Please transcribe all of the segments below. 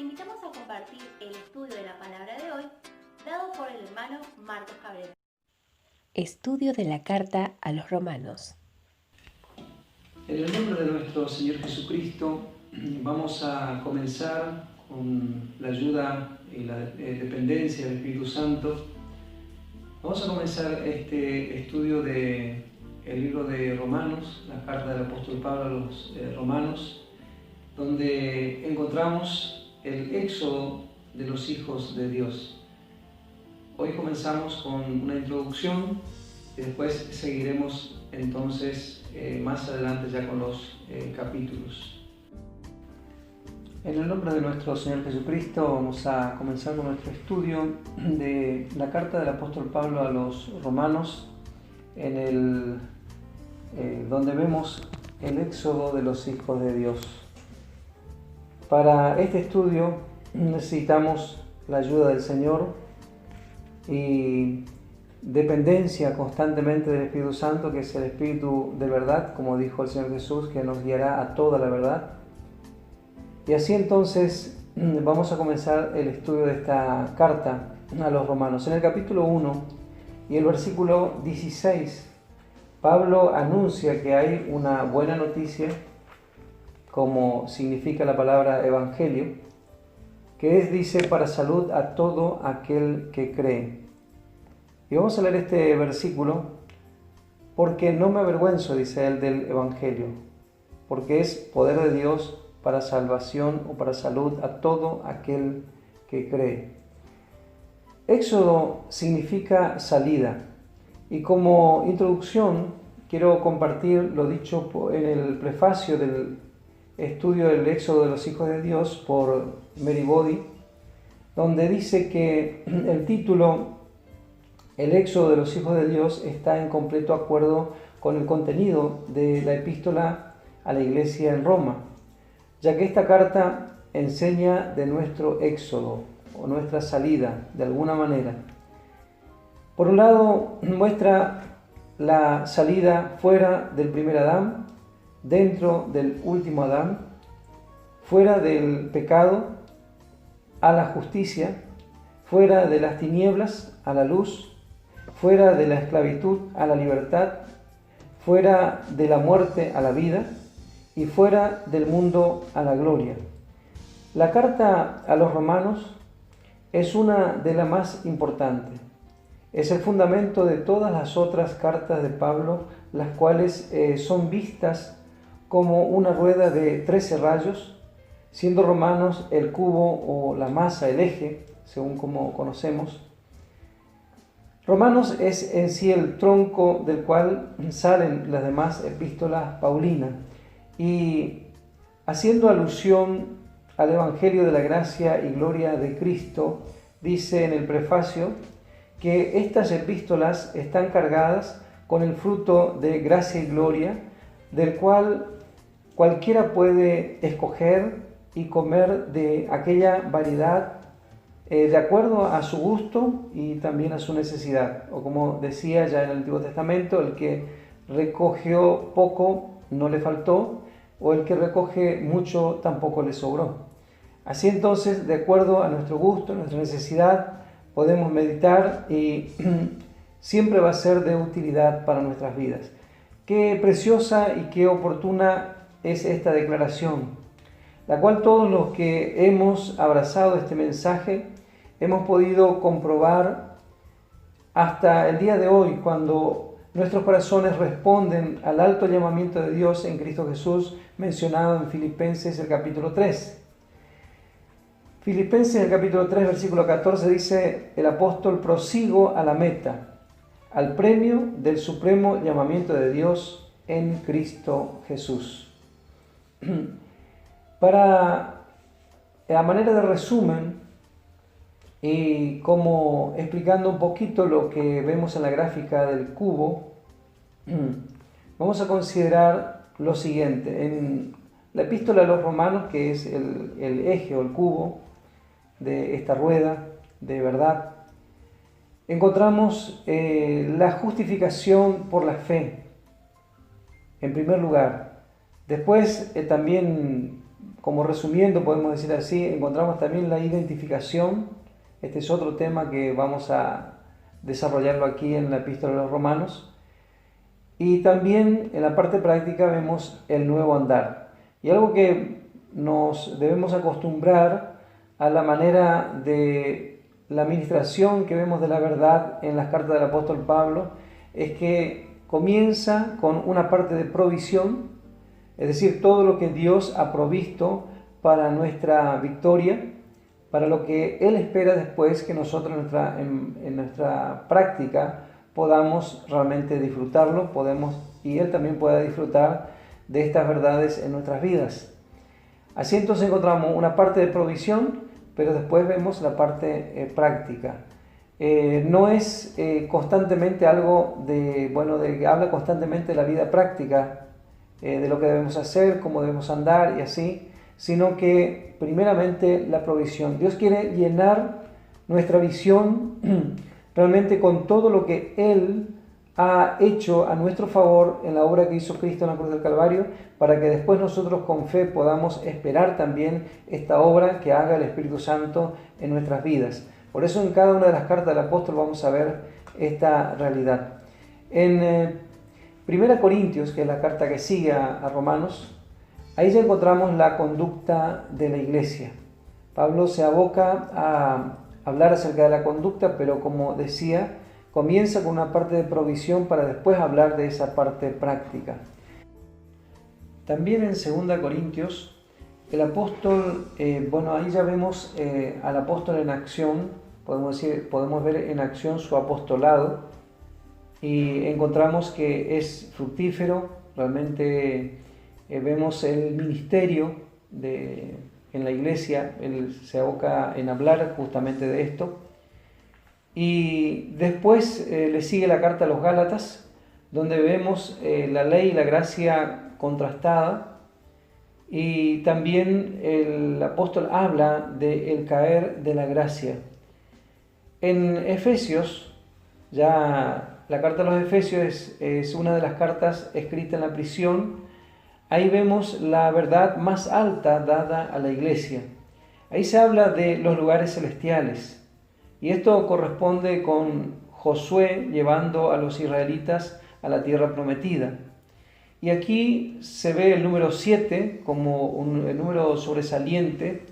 invitamos a compartir el estudio de la palabra de hoy, dado por el hermano Marcos Cabrera. Estudio de la carta a los Romanos. En el nombre de nuestro Señor Jesucristo, vamos a comenzar con la ayuda y la dependencia del Espíritu Santo. Vamos a comenzar este estudio del libro de Romanos, la carta del apóstol Pablo a los Romanos, donde encontramos el éxodo de los hijos de Dios. Hoy comenzamos con una introducción y después seguiremos entonces más adelante ya con los capítulos. En el nombre de nuestro Señor Jesucristo vamos a comenzar con nuestro estudio de la carta del apóstol Pablo a los Romanos, donde vemos el éxodo de los hijos de Dios. Para este estudio necesitamos la ayuda del Señor y dependencia constantemente del Espíritu Santo, que es el Espíritu de verdad, como dijo el Señor Jesús, que nos guiará a toda la verdad. Y así entonces vamos a comenzar el estudio de esta carta a los Romanos. En el capítulo 1 y el versículo 16, Pablo anuncia que hay una buena noticia, como significa la palabra evangelio, que dice, para salud a todo aquel que cree. Y vamos a leer este versículo, porque no me avergüenzo, dice él, del evangelio, porque es poder de Dios para salvación o para salud a todo aquel que cree. Éxodo significa salida, y como introducción quiero compartir lo dicho en el prefacio del estudio del éxodo de los hijos de Dios por Mary Body, donde dice que el título El éxodo de los hijos de Dios está en completo acuerdo con el contenido de la epístola a la iglesia en Roma, ya que esta carta enseña de nuestro éxodo o nuestra salida de alguna manera. Por un lado, muestra la salida fuera del primer Adán, dentro del último Adán, fuera del pecado a la justicia, fuera de las tinieblas a la luz, fuera de la esclavitud a la libertad, fuera de la muerte a la vida y fuera del mundo a la gloria. La carta a los Romanos es una de las más importantes. Es el fundamento de todas las otras cartas de Pablo, las cuales son vistas como una rueda de 13 rayos, siendo Romanos el cubo o la masa, el eje, según como conocemos. Romanos es en sí el tronco del cual salen las demás epístolas paulinas, y haciendo alusión al Evangelio de la gracia y gloria de Cristo, dice en el prefacio que estas epístolas están cargadas con el fruto de gracia y gloria, del cual cualquiera puede escoger y comer de aquella variedad de acuerdo a su gusto y también a su necesidad. O como decía ya en el Antiguo Testamento, el que recogió poco no le faltó, o el que recoge mucho tampoco le sobró. Así entonces, de acuerdo a nuestro gusto, a nuestra necesidad, podemos meditar y siempre va a ser de utilidad para nuestras vidas. Qué preciosa y qué oportuna es esta declaración, la cual todos los que hemos abrazado este mensaje hemos podido comprobar hasta el día de hoy, cuando nuestros corazones responden al alto llamamiento de Dios en Cristo Jesús, mencionado en Filipenses el capítulo 3. Filipenses el capítulo 3, versículo 14 dice el apóstol: prosigo a la meta, al premio del supremo llamamiento de Dios en Cristo Jesús. A manera de resumen, y como explicando un poquito lo que vemos en la gráfica del cubo, vamos a considerar lo siguiente. En la epístola a los Romanos, que es el eje o el cubo de esta rueda de verdad, encontramos la justificación por la fe, en primer lugar. Después también como resumiendo, podemos decir así, encontramos también la identificación. Este es otro tema que vamos a desarrollarlo aquí en la Epístola a los Romanos. Y también en la parte práctica vemos el nuevo andar. Y algo que nos debemos acostumbrar a la manera de la administración que vemos de la verdad en las cartas del apóstol Pablo es que comienza con una parte de provisión, es decir, todo lo que Dios ha provisto para nuestra victoria, para lo que Él espera después que nosotros en nuestra práctica podamos realmente disfrutarlo, y Él también pueda disfrutar de estas verdades en nuestras vidas. Así entonces encontramos una parte de provisión, pero después vemos la parte práctica. No es constantemente algo de que habla constantemente de la vida práctica, de lo que debemos hacer, cómo debemos andar y así, sino que primeramente la provisión. Dios quiere llenar nuestra visión realmente con todo lo que Él ha hecho a nuestro favor en la obra que hizo Cristo en la cruz del Calvario, para que después nosotros con fe podamos esperar también esta obra que haga el Espíritu Santo en nuestras vidas. Por eso en cada una de las cartas del apóstol vamos a ver esta realidad. En 1 Corintios, que es la carta que sigue a Romanos, ahí ya encontramos la conducta de la iglesia. Pablo se aboca a hablar acerca de la conducta, pero como decía, comienza con una parte de provisión para después hablar de esa parte práctica. También en 2 Corintios, el apóstol, ahí ya vemos al apóstol en acción, podemos ver en acción su apostolado y encontramos que es fructífero, realmente vemos el ministerio en la iglesia, él se aboca en hablar justamente de esto. Y después le sigue la carta a los Gálatas, donde vemos la ley y la gracia contrastada, y también el apóstol habla del caer de la gracia. En Efesios, ya la carta a los Efesios es una de las cartas escritas en la prisión. Ahí vemos la verdad más alta dada a la iglesia. Ahí se habla de los lugares celestiales. Y esto corresponde con Josué llevando a los israelitas a la tierra prometida. Y aquí se ve el número 7 como el número sobresaliente,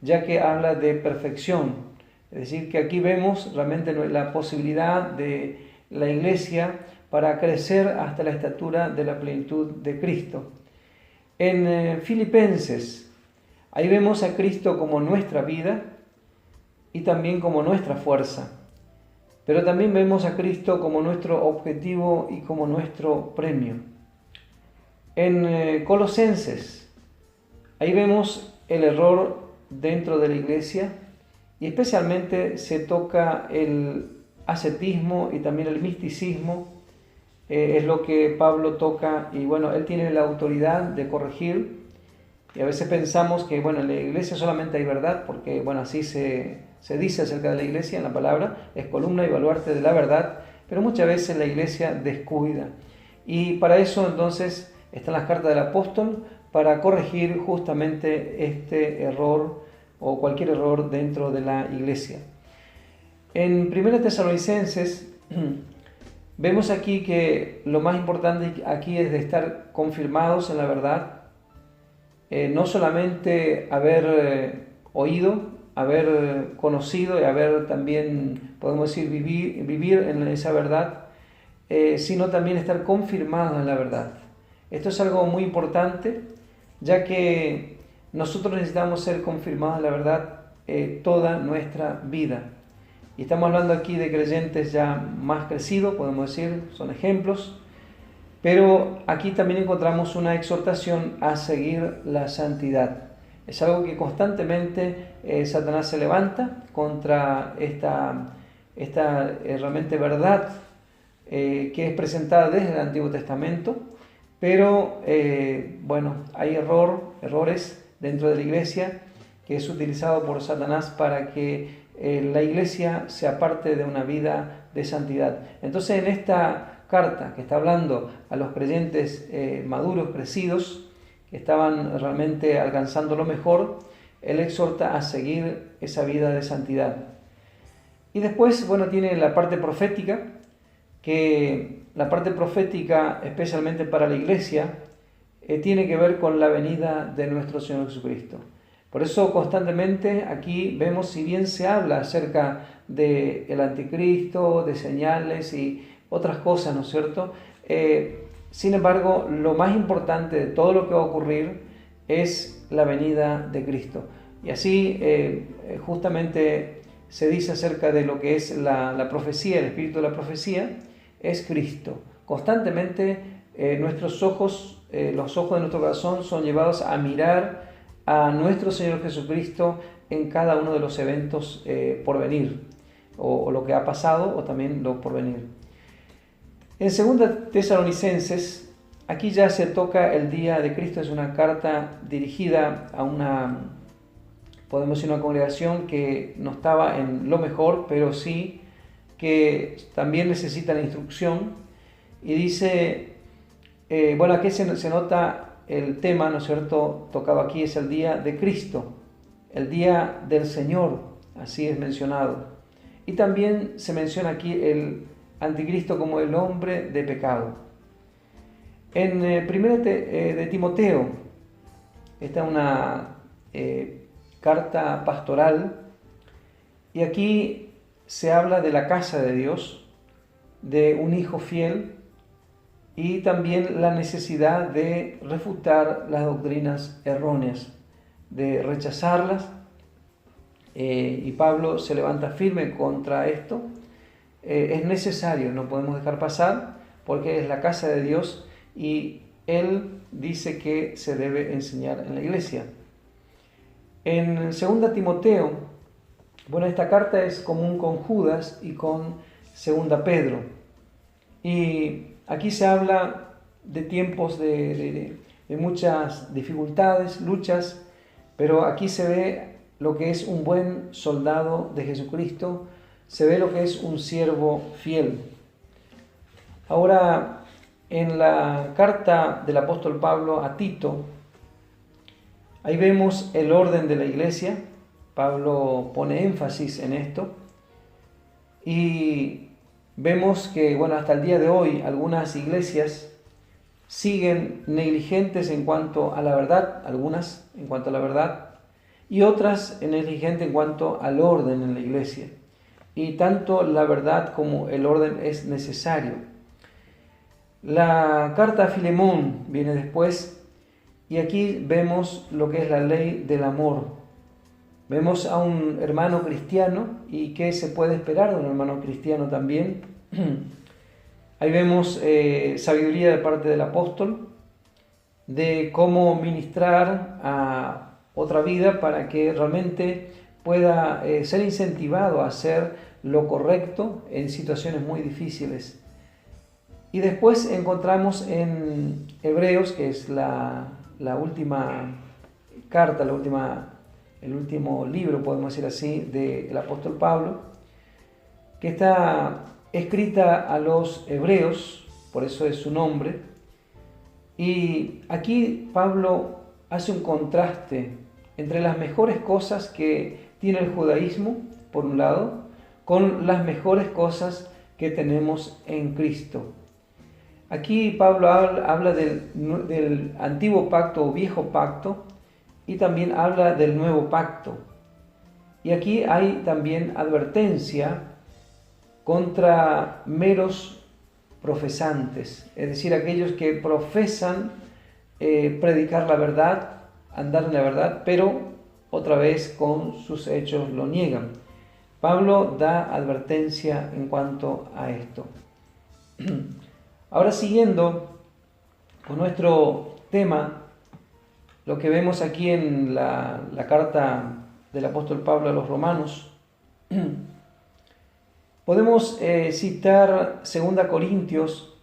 ya que habla de perfección. Es decir, que aquí vemos realmente la posibilidad de la iglesia para crecer hasta la estatura de la plenitud de Cristo. En Filipenses, ahí vemos a Cristo como nuestra vida y también como nuestra fuerza, pero también vemos a Cristo como nuestro objetivo y como nuestro premio. En Colosenses, ahí vemos el error dentro de la iglesia y especialmente se toca el ascetismo y también el misticismo, es lo que Pablo toca y él tiene la autoridad de corregir. Y a veces pensamos que en la iglesia solamente hay verdad, porque así se dice acerca de la iglesia en la palabra, es columna y baluarte de la verdad, pero muchas veces la iglesia descuida. Y para eso entonces están las cartas del apóstol, para corregir justamente este error o cualquier error dentro de la iglesia. En 1 Tesalonicenses vemos aquí que lo más importante aquí es de estar confirmados en la verdad, no solamente haber oído, haber conocido y haber también, podemos decir, vivir en esa verdad, sino también estar confirmados en la verdad. Esto es algo muy importante, ya que nosotros necesitamos ser confirmados en la verdad toda nuestra vida. Y estamos hablando aquí de creyentes ya más crecidos, podemos decir, son ejemplos. Pero aquí también encontramos una exhortación a seguir la santidad. Es algo que constantemente Satanás se levanta contra esta realmente verdad que es presentada desde el Antiguo Testamento. Pero hay errores dentro de la iglesia que es utilizado por Satanás para que la iglesia se aparte de una vida de santidad. Entonces en esta carta que está hablando a los creyentes maduros, crecidos, que estaban realmente alcanzando lo mejor, él exhorta a seguir esa vida de santidad. Y después, bueno, tiene la parte profética, que la parte profética, especialmente para la iglesia, tiene que ver con la venida de nuestro Señor Jesucristo. Por eso constantemente aquí vemos, si bien se habla acerca del anticristo, de señales y otras cosas, ¿no es cierto? Sin embargo, lo más importante de todo lo que va a ocurrir es la venida de Cristo. Y así justamente se dice acerca de lo que es la profecía, el espíritu de la profecía, es Cristo. Constantemente nuestros ojos, los ojos de nuestro corazón son llevados a mirar a nuestro Señor Jesucristo en cada uno de los eventos por venir, o lo que ha pasado, o también lo por venir. En 2 Tesalonicenses, aquí ya se toca el día de Cristo. Es una carta dirigida a podemos decir, una congregación que no estaba en lo mejor, pero sí que también necesita la instrucción. Y dice, bueno, aquí se nota el tema, ¿no es cierto?, tocado aquí es el día de Cristo, el día del Señor, así es mencionado. Y también se menciona aquí el anticristo como el hombre de pecado. En 1 de Timoteo, esta es una carta pastoral, y aquí se habla de la casa de Dios, de un hijo fiel, y también la necesidad de refutar las doctrinas erróneas, de rechazarlas, y Pablo se levanta firme contra esto. Es necesario, no podemos dejar pasar, porque es la casa de Dios y él dice que se debe enseñar en la iglesia. En 2 Timoteo, bueno, esta carta es común con Judas y con 2 Pedro. Y aquí se habla de tiempos de muchas dificultades, luchas, pero aquí se ve lo que es un buen soldado de Jesucristo, se ve lo que es un siervo fiel. Ahora, en la carta del apóstol Pablo a Tito, ahí vemos el orden de la iglesia. Pablo pone énfasis en esto. Y vemos que, bueno, hasta el día de hoy algunas iglesias siguen negligentes en cuanto a la verdad, algunas en cuanto a la verdad, y otras negligentes en cuanto al orden en la iglesia. Y tanto la verdad como el orden es necesario. La carta a Filemón viene después, y aquí vemos lo que es la ley del amor. Vemos a un hermano cristiano, y qué se puede esperar de un hermano cristiano también. Ahí vemos sabiduría de parte del apóstol, de cómo ministrar a otra vida para que realmente pueda ser incentivado a hacer lo correcto en situaciones muy difíciles. Y después encontramos en Hebreos, que es la última carta, el último libro, podemos decir así, del apóstol Pablo, que está escrita a los hebreos, por eso es su nombre. Y aquí Pablo hace un contraste entre las mejores cosas que tiene el judaísmo, por un lado, con las mejores cosas que tenemos en Cristo. Aquí Pablo habla del antiguo pacto o viejo pacto, y también habla del nuevo pacto. Y aquí hay también advertencia contra meros profesantes, es decir, aquellos que profesan predicar la verdad, andar en la verdad, pero otra vez con sus hechos lo niegan. Pablo da advertencia en cuanto a esto. Ahora, siguiendo con nuestro tema, lo que vemos aquí en la carta del apóstol Pablo a los romanos, podemos citar 2 Corintios,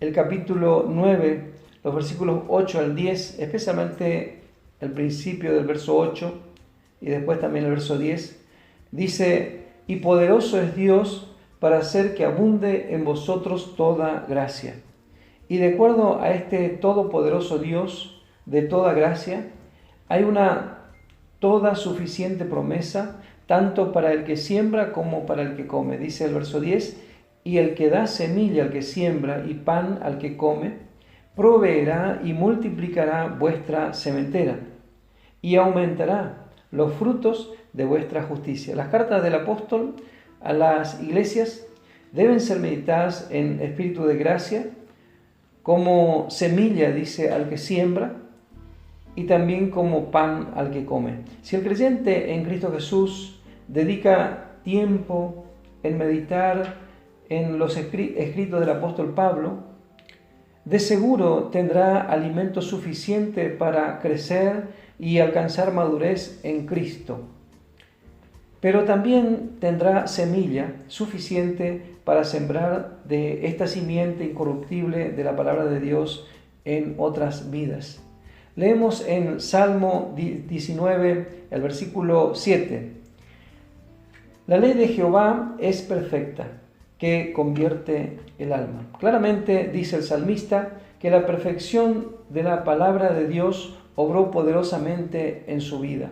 el capítulo 9, los versículos 8 al 10, especialmente el principio del verso 8 y después también el verso 10. Dice: y poderoso es Dios para hacer que abunde en vosotros toda gracia. Y de acuerdo a este todopoderoso Dios, de toda gracia, hay una toda suficiente promesa, tanto para el que siembra como para el que come. Dice el verso 10, y el que da semilla al que siembra y pan al que come, proveerá y multiplicará vuestra sementera y aumentará los frutos de vuestra justicia. Las cartas del apóstol a las iglesias deben ser meditadas en espíritu de gracia, como semilla, dice, al que siembra, y también como pan al que come. Si el creyente en Cristo Jesús dedica tiempo en meditar en los escritos del apóstol Pablo, de seguro tendrá alimento suficiente para crecer y alcanzar madurez en Cristo. Pero también tendrá semilla suficiente para sembrar de esta simiente incorruptible de la palabra de Dios en otras vidas. Leemos en Salmo 19, el versículo 7. La ley de Jehová es perfecta, que convierte el alma. Claramente dice el salmista que la perfección de la palabra de Dios obró poderosamente en su vida.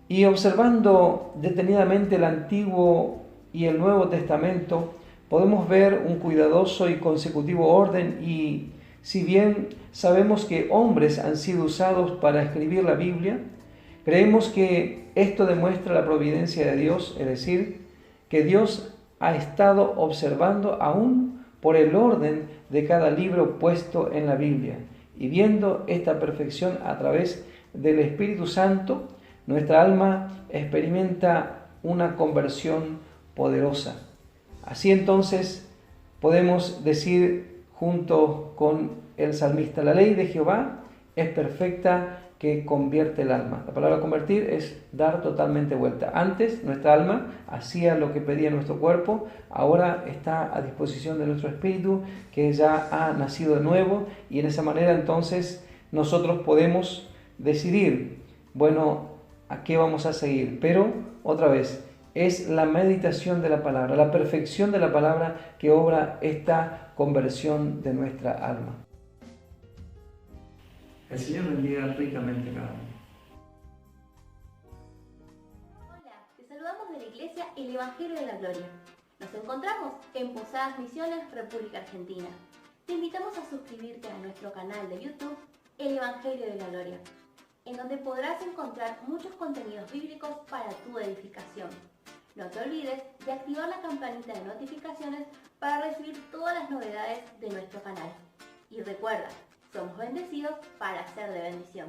Y observando detenidamente el Antiguo y el Nuevo Testamento, podemos ver un cuidadoso y consecutivo orden, y si bien sabemos que hombres han sido usados para escribir la Biblia, creemos que esto demuestra la providencia de Dios, es decir, que Dios ha estado observando aún por el orden de cada libro puesto en la Biblia, y viendo esta perfección a través del Espíritu Santo, nuestra alma experimenta una conversión poderosa. Así entonces podemos decir junto con el salmista, la ley de Jehová es perfecta, que convierte el alma. La palabra convertir es dar totalmente vuelta. Antes nuestra alma hacía lo que pedía nuestro cuerpo, ahora está a disposición de nuestro espíritu, que ya ha nacido de nuevo, y en esa manera entonces nosotros podemos decidir, bueno, a qué vamos a seguir. Pero otra vez, es la meditación de la palabra, la perfección de la palabra que obra esta conversión de nuestra alma. El Señor bendiga ricamente cada uno. Hola, te saludamos de la Iglesia El Evangelio de la Gloria. Nos encontramos en Posadas Misiones, República Argentina. Te invitamos a suscribirte a nuestro canal de YouTube El Evangelio de la Gloria, en donde podrás encontrar muchos contenidos bíblicos para tu edificación. No te olvides de activar la campanita de notificaciones para recibir todas las novedades de nuestro canal. Y recuerda, somos bendecidos para ser de bendición.